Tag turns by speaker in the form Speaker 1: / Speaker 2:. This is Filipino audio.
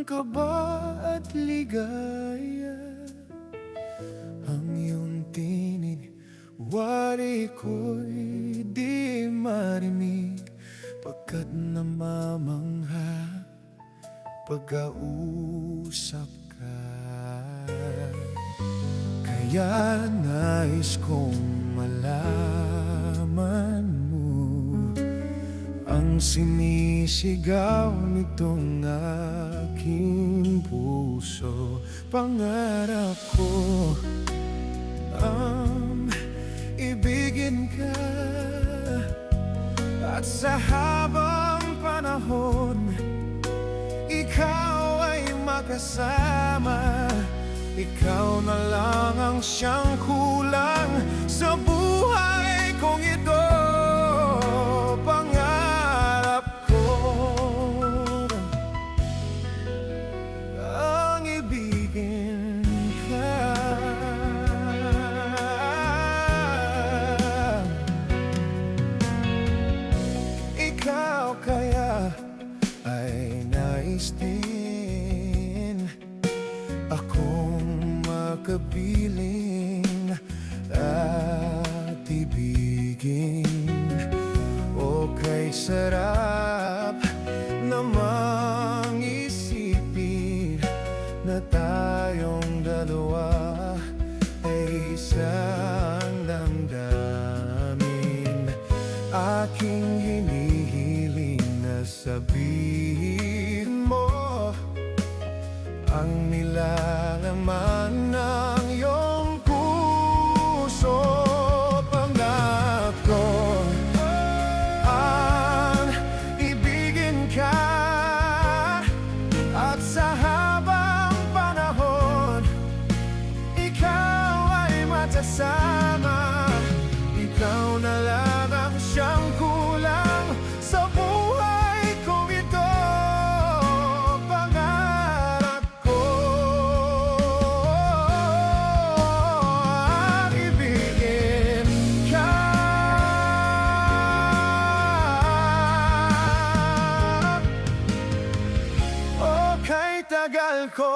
Speaker 1: kaba at ligaya, ang iyong tinig, wari ko'y di marinig, pagkat namamangha pagkausap ka. Kaya nais kong malaman mo ang sinisigaw nitong aking puso. Pangarap ko ang ibigin ka, at sa habang panahon ikaw ay makasama. Ikaw na lang ang siyang kulang sa buhay kong ito. Pangarap ko ang ibigin ka. Ikaw kaya ay nais din akong makapiling at ibigin. O kay sarap namang isipin na tayong dalawa ay isang damdamin. Aking hinihiling na sabihin mo ang nilalaman ng iyong puso. Pangarap ko ang ibigin ka, at sa habang panahon ikaw ay matasama. Ikaw na lang ang siyang kulang sa buhay kong ito. Pangarap ko ang ibigin ka. O kay tagal ko